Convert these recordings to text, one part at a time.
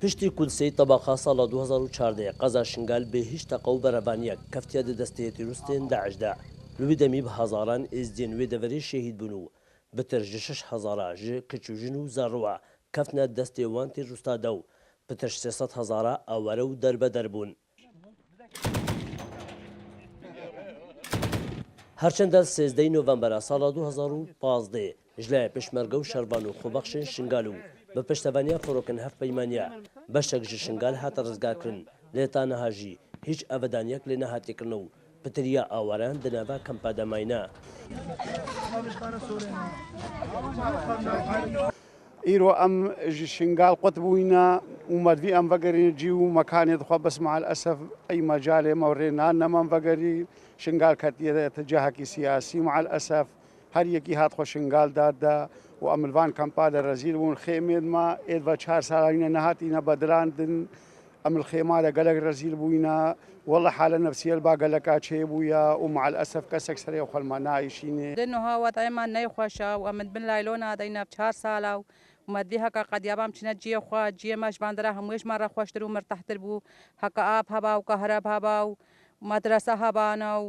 پشتی کولسەی تەباخا ساڵە 2014 قەزا شنگال بێ هیچ تەقە و بەرەبانیەک کەفتیا دەستەیەتی روستێن داعشدا لوی دەمی بە هەزاران ئێزدێن وێ دەڤەرێ شەهید بوون و بتر ژە 6,000 ژە کچ و ژن و زاڕوە کەفتنە دەستێ وان تێژوستادا و بتر 300,000 ئاوارە و دەربەدەر بوون. هەرچەندە 13 نۆڤەمبەرە ساڵە 2015 ژلای پشمەرگە و شەربان و خۆبەخشن شنگال و بە پشتەوانیا فڕۆکن هەف پەیمانیا بەشێک ژە شنگال هاتە ڕزگارکردن لێتانەهاژی هیچ ئەڤەدانیەک لێ نەهاتێکردنە و پتریا ئاواران دەناڤا کەمپادەماینە. ئیرۆ ئەم شنگال قوت بووینە ومەدوی ئەم ڤەگەری جی و مەکانێت خۆ بەس مع الأسف ئەی مەجالێ مەورێنان نەمەم ڤەگەری شنگال کەتیەدە جەهەکی سیاسی مع الأسف هەر یەکی هات خۆ شنگال دادا و ئەملوان کەمپادە ڕەزیل بوون خێمێدمە ئێدڤە 4 ساڵینە نەهاتینە بەدراندن ئەمل خێمادە گەلک ڕەزیل بووینە والله حالە نەفسیەل با گەلەکا چێ بوویە و مع الأسف کەسێک سەرێ خۆلمە نایشینێ دنها وەتایمان نەیخۆشە و ئەمن بن لایلۆ نادەینە 4 ساڵە و ومەدوی هەکە قەدیابام چنە جیە خوا جیێمەش باندرا هەموویشمان ڕەخۆشتر و مرتەحتر بوو هەکە ئاب هەبا و کەهرەب هەبا و مەدرسە هەبانە و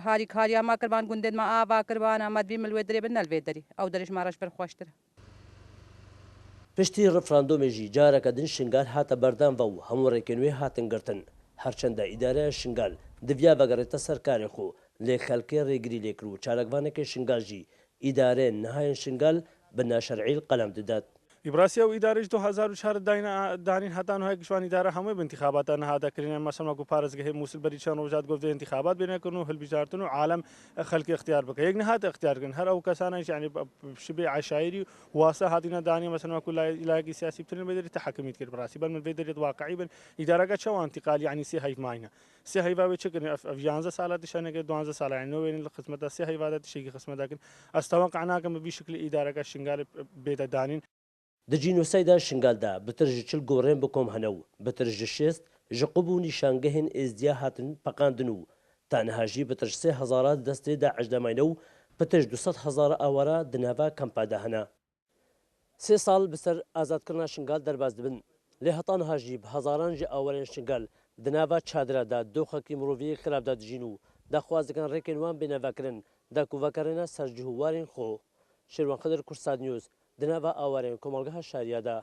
هاری کاریاما کردبان گوندێنمە ئاوا کردبانە مەدوی ملوێ درێ بن نەلوێ دەری ئەو دەریشمارەش بەر خۆشترە. پشتی ڕفراندۆمێژی جارەکە دن شنگال هاتە بەردانڤە و هەموو ڕێکێنوێ هاتنگرتن هەرچەندە ئیدارەیە شنگال دڤیا بەگەڕێتە سەرکارێ خۆ لێ خەلکێ ڕێگری لێکرد و چارەکوانێکی شنگالژی ئیدارێن نەهایەن شنگال بە ناشەرعیل قەلەم دەدات. إبراسيا وإدارة 2004 دانين حتى أنه هيك شوان إدارة همه بانتخابات أنا هذا كرينا مثلا کو پارس گه موسل بریچان وجات گفته انتخابات بینه کنو هل بجارتنو عالم خلق اختیار بک یک نهات اختیار کن هر او کسانه يعني شبه عشائري واسه هادينا داني مثلا كل علاقه سياسي بترن بدري تحكميت كر براسي بل من بدري واقعي بل إدارة شو انتقال يعني سي هاي ماينه سي هاي باوي چكن افيانزا سالات شانه 12 سال يعني نو وين الخدمه سي هاي وادت شيء خدمه لكن استوقعنا كم بشكل إدارة شنغال بيت دانين دجینۆسایدا شنگالدا بتر ژ 40 گۆڕێن بکۆم هەنە و بتر ژ 6 ژ قوب و نیشانگەهێن ئێزدیا هاتن پەقاندن و تانەهاژی بتر 3,000 دەستێ داعش دەماینە و بتر 200,000 ئاوارە دناڤا کەمپادا هەنا. 3 ساڵ بەسەر ئازادکردنا شنگال دەرباز دەبن لێ هەتانەهاژی بە هەزاران ژە ئاوارێن شنگال دناڤا چادرادا دۆخەکی مرۆڤیە خراپدا دژین و داخوازەکان ڕێکێن وان بێنەڤاکردن داکوڤەکارێنە سەرجوهوارێن خۆ شێروان خەدر کورساد نیوز دناڤا ئاوارێن کۆمەڵگەها شاریادا.